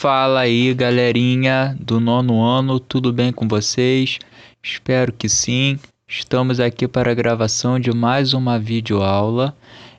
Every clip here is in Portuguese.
Fala aí, galerinha do nono ano, tudo bem com vocês? Espero que sim. Estamos aqui para a gravação de mais uma videoaula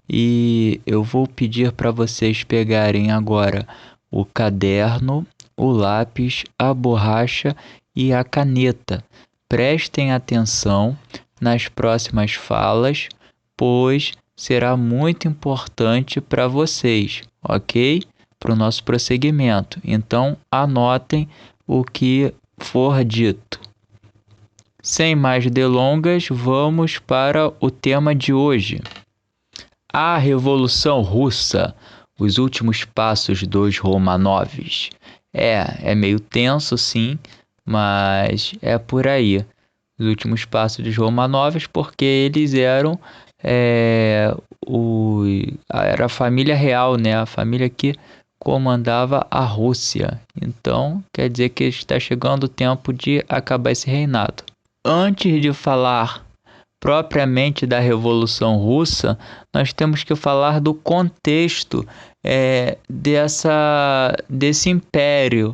e eu vou pedir para vocês pegarem agora o caderno, o lápis, a borracha e a caneta. Prestem atenção nas próximas falas, pois será muito importante para vocês, ok? Para o nosso prosseguimento. Então, anotem o que for dito. Sem mais delongas, vamos para o tema de hoje. A Revolução Russa, os últimos passos dos Romanovs. É meio tenso, sim, mas é por aí. Os últimos passos dos Romanovs, porque eles eram era a família real, né? A família que comandava a Rússia. Então, quer dizer que está chegando o tempo de acabar esse reinado. Antes de falar propriamente da Revolução Russa, nós temos que falar do contexto desse império,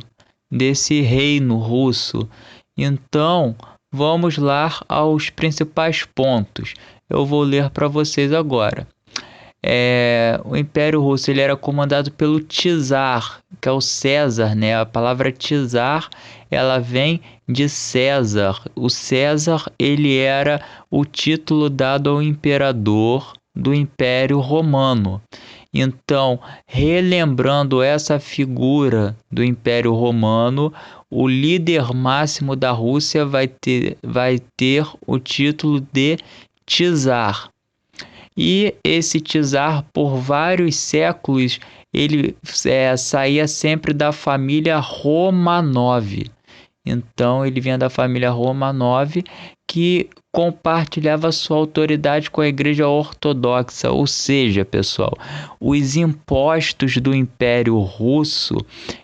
desse reino russo. Então, vamos lá aos principais pontos. Eu vou ler para vocês agora. O Império Russo ele era comandado pelo Czar, que é o César, né? A palavra Czar, ela vem de César. O César, ele era o título dado ao imperador do Império Romano. Então, relembrando essa figura do Império Romano, o líder máximo da Rússia vai ter o título de Czar. E esse czar, por vários séculos, ele saía sempre da família Romanov. Então, ele vinha da família Romanov, que compartilhava sua autoridade com a Igreja Ortodoxa. Ou seja, pessoal, os impostos do Império Russo,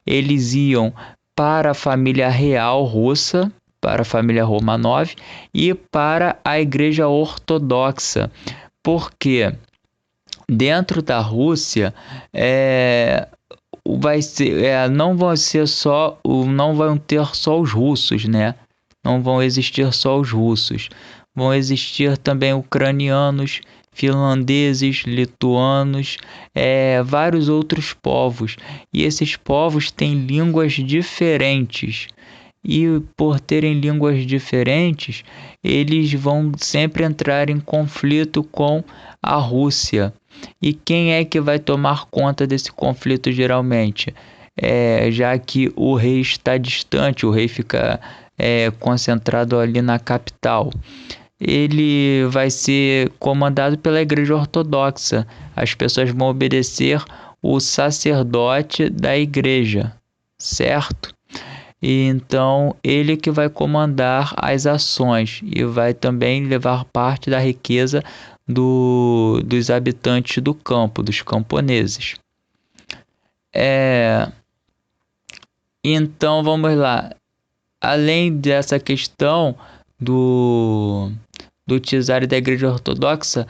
eles iam para a família real russa, para a família Romanov, e para a Igreja Ortodoxa. Porque dentro da Rússia não vão ter só os russos, né? Não vão existir só os russos. Vão existir também ucranianos, finlandeses, lituanos, vários outros povos. E esses povos têm línguas diferentes. E por terem línguas diferentes, eles vão sempre entrar em conflito com a Rússia. E quem é que vai tomar conta desse conflito geralmente? Já que o rei está distante, o rei fica concentrado ali na capital. Ele vai ser comandado pela Igreja Ortodoxa. As pessoas vão obedecer o sacerdote da igreja, certo? E então, ele que vai comandar as ações e vai também levar parte da riqueza dos habitantes do campo, dos camponeses. Então, vamos lá. Além dessa questão do czar e da Igreja Ortodoxa,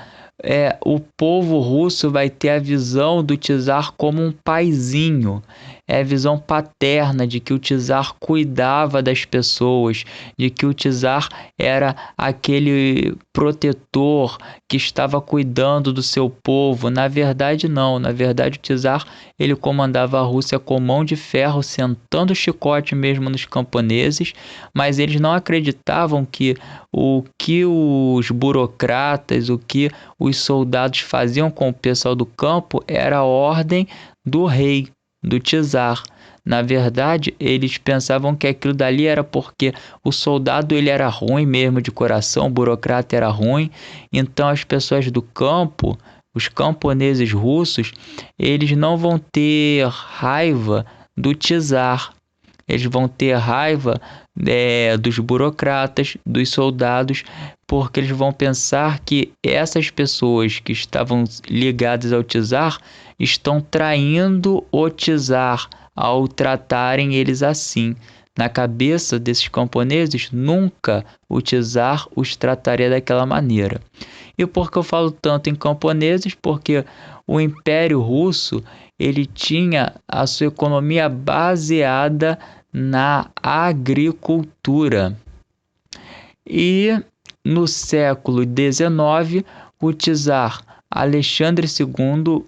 o povo russo vai ter a visão do czar como um paizinho. É a visão paterna de que o czar cuidava das pessoas, de que o czar era aquele protetor que estava cuidando do seu povo. Na verdade, não. Na verdade, o czar ele comandava a Rússia com mão de ferro, sentando o chicote mesmo nos camponeses, mas eles não acreditavam que o que os burocratas, o que os soldados faziam com o pessoal do campo era a ordem do rei, do czar. Na verdade, eles pensavam que aquilo dali era porque o soldado ele era ruim mesmo de coração, o burocrata era ruim. Então as pessoas do campo, os camponeses russos, eles não vão ter raiva do czar. Eles vão ter raiva dos burocratas, dos soldados, porque eles vão pensar que essas pessoas que estavam ligadas ao czar estão traindo o czar ao tratarem eles assim. Na cabeça desses camponeses, nunca o czar os trataria daquela maneira. E por que eu falo tanto em camponeses? Porque o Império Russo ele tinha a sua economia baseada na agricultura. E no século XIX, o czar Alexandre II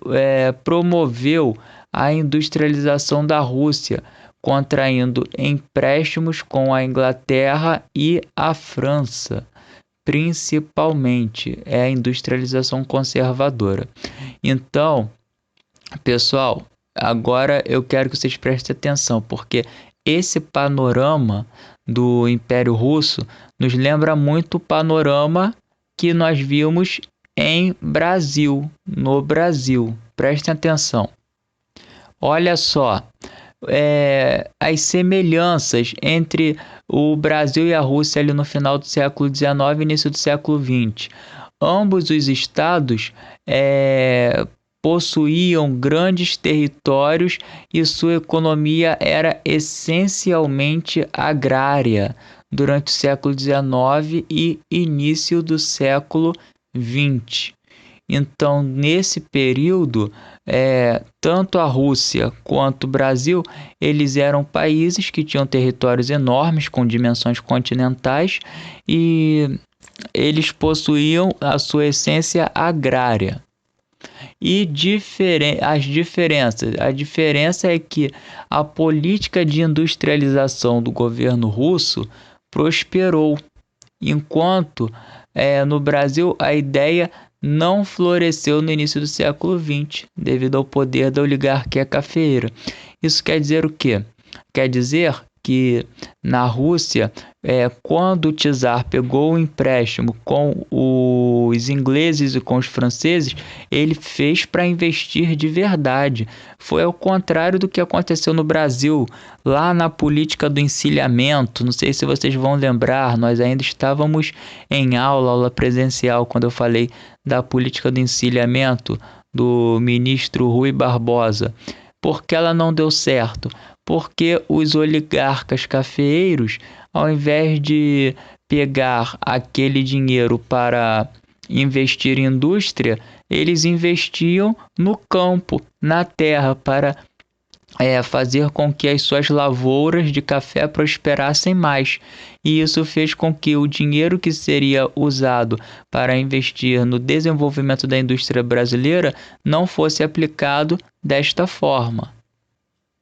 promoveu a industrialização da Rússia, contraindo empréstimos com a Inglaterra e a França. Principalmente é a industrialização conservadora. Então, pessoal, agora eu quero que vocês prestem atenção, porque esse panorama do Império Russo nos lembra muito o panorama que nós vimos no Brasil. Prestem atenção. Olha só, as semelhanças entre o Brasil e a Rússia ali no final do século XIX e início do século XX. Ambos os estados possuíam grandes territórios e sua economia era essencialmente agrária durante o século XIX e início do século XX. Então, nesse período, tanto a Rússia quanto o Brasil, eles eram países que tinham territórios enormes, com dimensões continentais, e eles possuíam a sua essência agrária. E a diferença é que a política de industrialização do governo russo prosperou, enquanto no Brasil a ideia não floresceu no início do século XX, devido ao poder da oligarquia cafeeira. Isso quer dizer o quê? Quer dizer que na Rússia, quando o czar pegou o empréstimo com os ingleses e com os franceses, ele fez para investir de verdade. Foi ao contrário do que aconteceu no Brasil, lá na política do encilhamento. Não sei se vocês vão lembrar, nós ainda estávamos em aula presencial, quando eu falei da política do encilhamento do ministro Rui Barbosa. Por que ela não deu certo? Porque os oligarcas cafeeiros, ao invés de pegar aquele dinheiro para investir em indústria, eles investiam no campo, na terra, para fazer com que as suas lavouras de café prosperassem mais. E isso fez com que o dinheiro que seria usado para investir no desenvolvimento da indústria brasileira não fosse aplicado desta forma.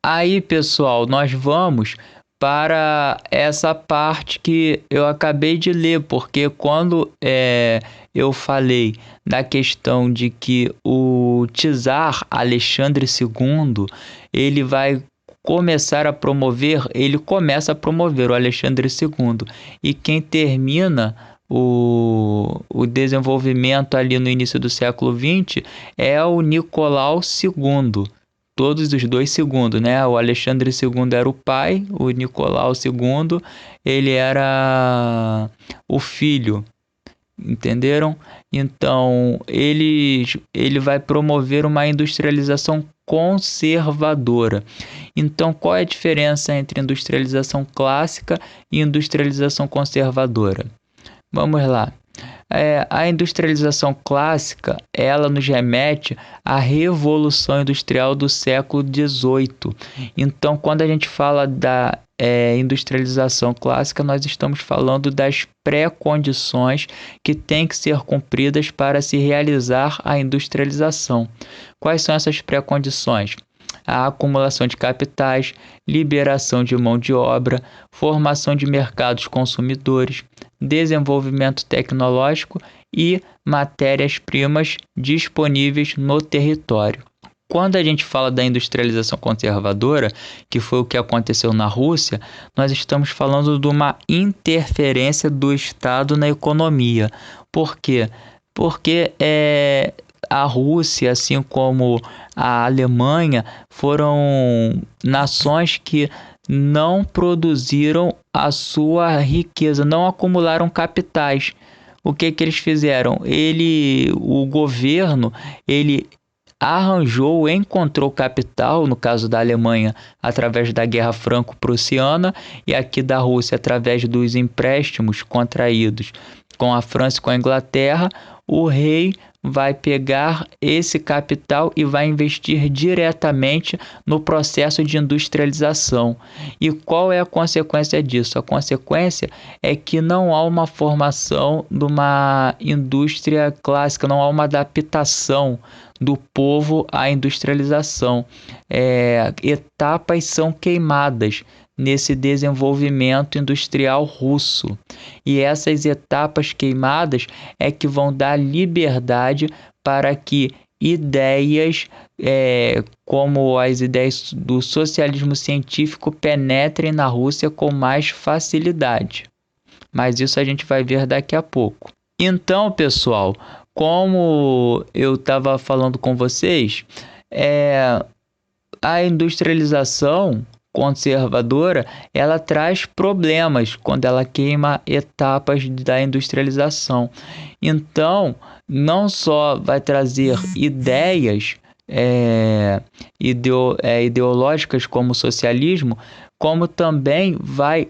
Aí, pessoal, nós vamos para essa parte que eu acabei de ler, porque quando eu falei da questão de que o czar Alexandre II, ele vai começar a promover, ele começa a promover o Alexandre II, e quem termina o desenvolvimento ali no início do século XX é o Nicolau II. Todos os dois segundos, né? O Alexandre II era o pai, o Nicolau II, ele era o filho, entenderam? Então, ele vai promover uma industrialização conservadora. Então, qual é a diferença entre industrialização clássica e industrialização conservadora? Vamos lá. A industrialização clássica, ela nos remete à Revolução Industrial do século XVIII. Então, quando a gente fala da industrialização clássica, nós estamos falando das pré-condições que têm que ser cumpridas para se realizar a industrialização. Quais são essas pré-condições? A acumulação de capitais, liberação de mão de obra, formação de mercados consumidores, desenvolvimento tecnológico e matérias-primas disponíveis no território. Quando a gente fala da industrialização conservadora, que foi o que aconteceu na Rússia, nós estamos falando de uma interferência do Estado na economia. Por quê? Porque a Rússia, assim como a Alemanha, foram nações que não produziram a sua riqueza, não acumularam capitais. O que eles fizeram? O governo, ele encontrou capital, no caso da Alemanha, através da Guerra Franco-Prussiana, e aqui da Rússia, através dos empréstimos contraídos com a França e com a Inglaterra. O rei vai pegar esse capital e vai investir diretamente no processo de industrialização. E qual é a consequência disso? A consequência é que não há uma formação de uma indústria clássica, não há uma adaptação do povo à industrialização. Etapas são queimadas nesse desenvolvimento industrial russo. E essas etapas queimadas é que vão dar liberdade para que ideias como as ideias do socialismo científico penetrem na Rússia com mais facilidade. Mas isso a gente vai ver daqui a pouco. Então, pessoal, como eu estava falando com vocês, a industrialização conservadora, ela traz problemas quando ela queima etapas da industrialização. Então, não só vai trazer ideias ideológicas como o socialismo, como também vai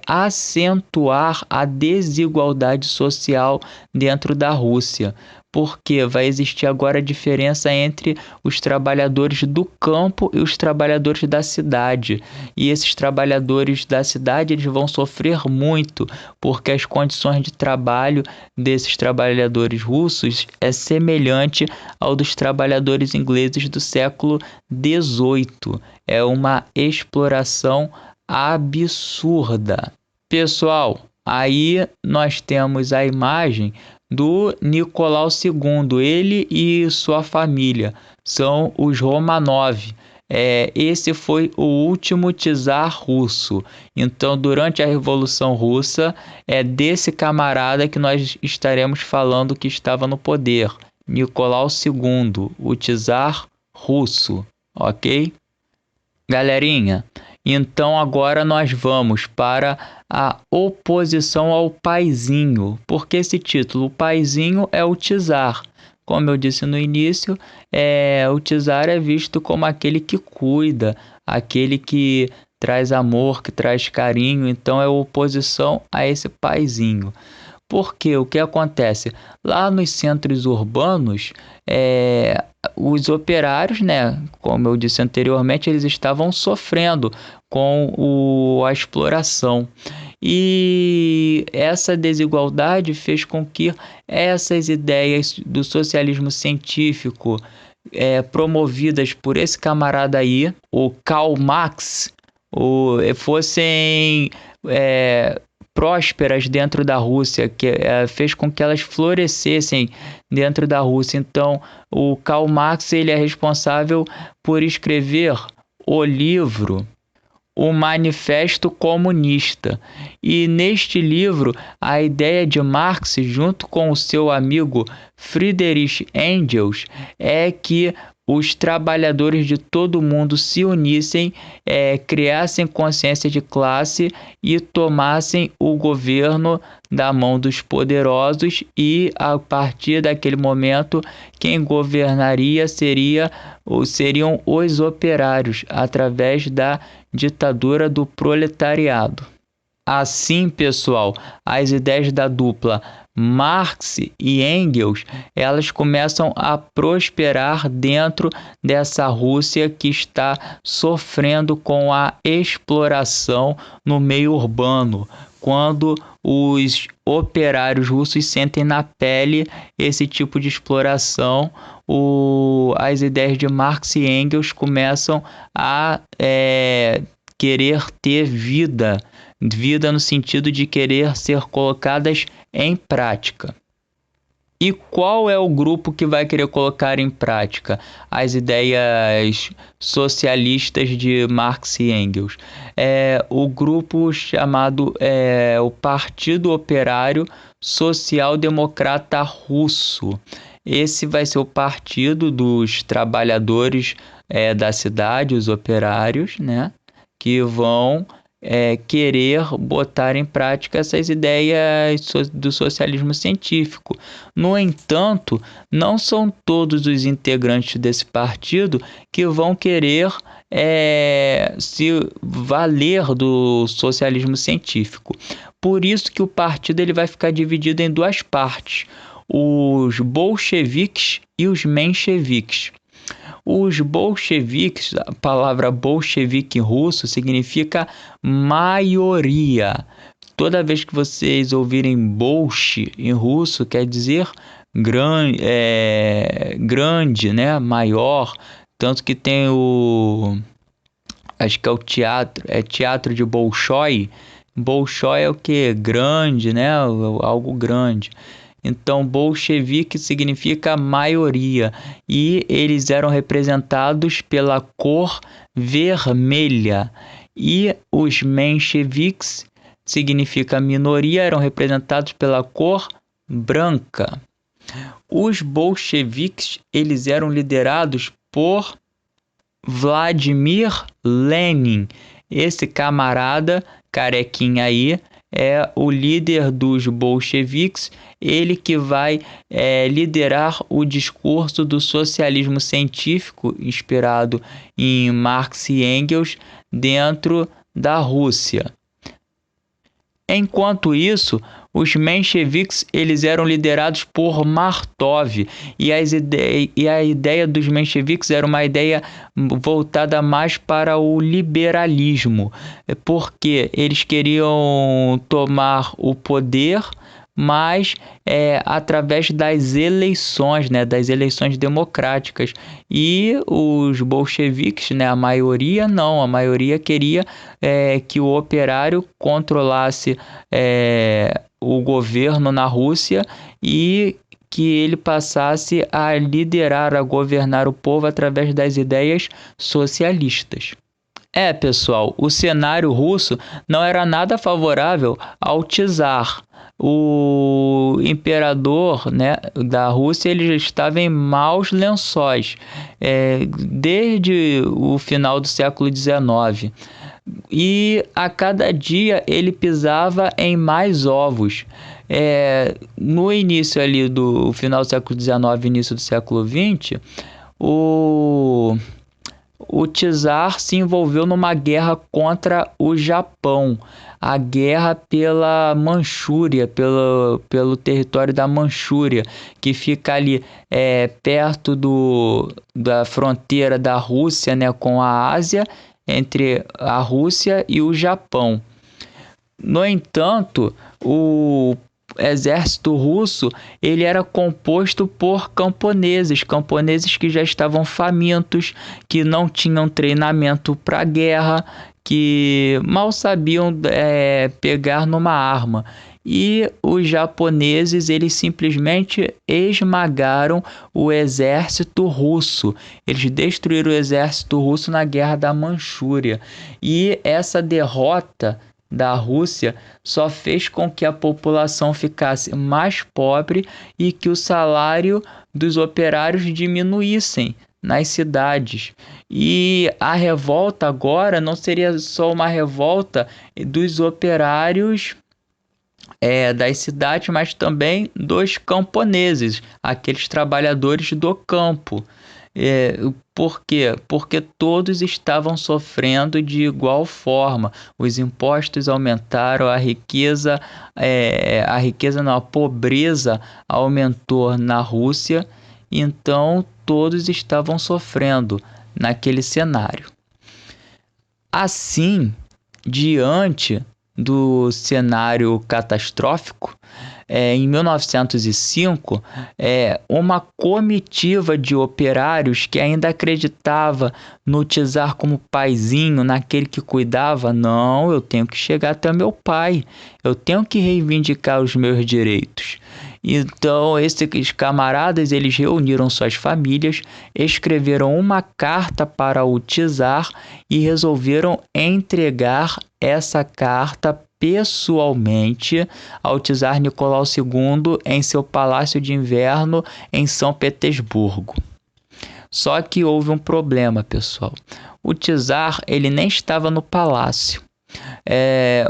acentuar a desigualdade social dentro da Rússia, porque vai existir agora a diferença entre os trabalhadores do campo e os trabalhadores da cidade. E esses trabalhadores da cidade eles vão sofrer muito, porque as condições de trabalho desses trabalhadores russos é semelhante ao dos trabalhadores ingleses do século XVIII. É uma exploração absurda. Pessoal, aí nós temos a imagem do Nicolau II, ele e sua família, são os Romanov. Esse foi o último czar russo. Então, durante a Revolução Russa, é desse camarada que nós estaremos falando que estava no poder, Nicolau II, o czar russo, ok? Galerinha, então agora nós vamos para a oposição ao paizinho. Por que esse título? O paizinho é o czar. Como eu disse no início, o czar é visto como aquele que cuida, aquele que traz amor, que traz carinho. Então é oposição a esse paizinho. Porque o que acontece? Lá nos centros urbanos, os operários, né, como eu disse anteriormente, eles estavam sofrendo com a exploração. E essa desigualdade fez com que essas ideias do socialismo científico promovidas por esse camarada aí, o Karl Marx, fossem prósperas dentro da Rússia, que fez com que elas florescessem dentro da Rússia. Então, o Karl Marx ele é responsável por escrever o livro O Manifesto Comunista. E neste livro, a ideia de Marx, junto com o seu amigo Friedrich Engels, é que os trabalhadores de todo mundo se unissem, criassem consciência de classe e tomassem o governo da mão dos poderosos, e a partir daquele momento quem governaria seriam os operários através da ditadura do proletariado. Assim, pessoal, as ideias da dupla Marx e Engels, elas começam a prosperar dentro dessa Rússia que está sofrendo com a exploração no meio urbano, quando os operários russos sentem na pele esse tipo de exploração. As ideias de Marx e Engels começam a querer ter vida no sentido de querer ser colocadas em prática. E qual é o grupo que vai querer colocar em prática as ideias socialistas de Marx e Engels? O grupo chamado o Partido Operário Social Democrata Russo. Esse vai ser o partido dos trabalhadores da cidade, os operários, né, que vão querer botar em prática essas ideias do socialismo científico. No entanto, não são todos os integrantes desse partido que vão querer se valer do socialismo científico. Por isso que o partido ele vai ficar dividido em duas partes. os bolcheviques e os mencheviques. Os bolcheviques, a palavra bolchevique em russo significa maioria. Toda vez que vocês ouvirem bolche em russo, quer dizer grande, né? Maior. Tanto que tem acho que é o teatro de Bolshoi. Bolshoi é o que? Grande, né? Algo grande. Então, bolchevique significa maioria, e eles eram representados pela cor vermelha. E os mencheviques, significa minoria, eram representados pela cor branca. Os bolcheviques, eles eram liderados por Vladimir Lenin. Esse camarada carequinha aí é o líder dos bolcheviques, ele que vai liderar o discurso do socialismo científico inspirado em Marx e Engels dentro da Rússia. Enquanto isso, os mencheviques, eles eram liderados por Martov, e a ideia dos mencheviques era uma ideia voltada mais para o liberalismo, porque eles queriam tomar o poder, mas através das eleições, né, das eleições democráticas. E os bolcheviques, né, a maioria não, a maioria queria que o operário controlasse o governo na Rússia e que ele passasse a liderar, a governar o povo através das ideias socialistas. Pessoal, o cenário russo não era nada favorável ao czar. O imperador, né, da Rússia, ele já estava em maus lençóis desde o final do século XIX. E a cada dia ele pisava em mais ovos. No início ali do final do século XIX, início do século XX, o czar se envolveu numa guerra contra o Japão, a guerra pela Manchúria, pelo território da Manchúria, que fica ali perto da fronteira da Rússia, né, com a Ásia, entre a Rússia e o Japão. No entanto, o exército russo, ele era composto por camponeses que já estavam famintos, que não tinham treinamento para a guerra, que mal sabiam pegar numa arma. E os japoneses, eles simplesmente esmagaram o exército russo. Eles destruíram o exército russo na Guerra da Manchúria. E essa derrota da Rússia só fez com que a população ficasse mais pobre e que o salário dos operários diminuíssem nas cidades. E a revolta agora não seria só uma revolta dos operários das cidades, mas também dos camponeses, aqueles trabalhadores do campo. Por quê? Porque todos estavam sofrendo de igual forma. Os impostos aumentaram, a pobreza aumentou na Rússia, então todos estavam sofrendo naquele cenário. Assim, diante do cenário catastrófico, em 1905, uma comitiva de operários que ainda acreditava no czar como paizinho, naquele que cuidava, não, eu tenho que chegar até meu pai, eu tenho que reivindicar os meus direitos. Então, esses camaradas, eles reuniram suas famílias, escreveram uma carta para o czar e resolveram entregar essa carta pessoalmente ao czar Nicolau II em seu palácio de inverno em São Petersburgo. Só que houve um problema, pessoal. O czar, ele nem estava no palácio.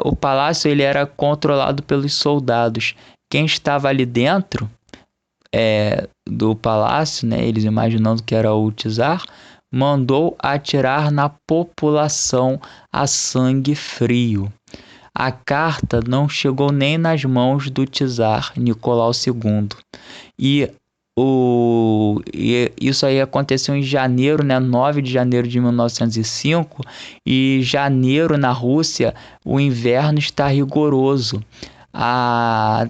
O palácio, ele era controlado pelos soldados. Quem estava ali dentro do palácio, né, eles imaginando que era o czar, mandou atirar na população a sangue frio. A carta não chegou nem nas mãos do czar Nicolau II. E isso aí aconteceu em janeiro, né, 9 de janeiro de 1905, e janeiro na Rússia, o inverno está rigoroso. A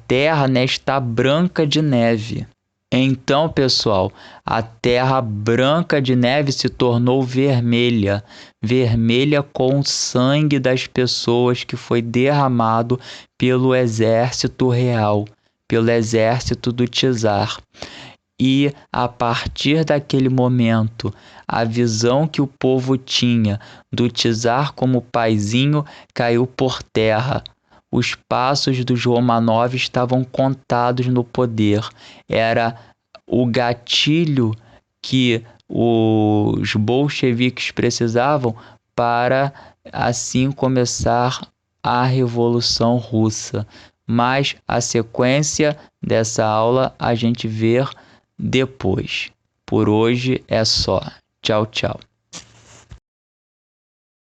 terra, né, está branca de neve. Então, pessoal, a terra branca de neve se tornou vermelha, vermelha com o sangue das pessoas que foi derramado pelo exército real, pelo exército do czar. E a partir daquele momento, a visão que o povo tinha do czar como paizinho caiu por terra. Os passos dos Romanov estavam contados no poder. Era o gatilho que os bolcheviques precisavam para assim começar a Revolução Russa. Mas a sequência dessa aula a gente vê depois. Por hoje é só. Tchau, tchau.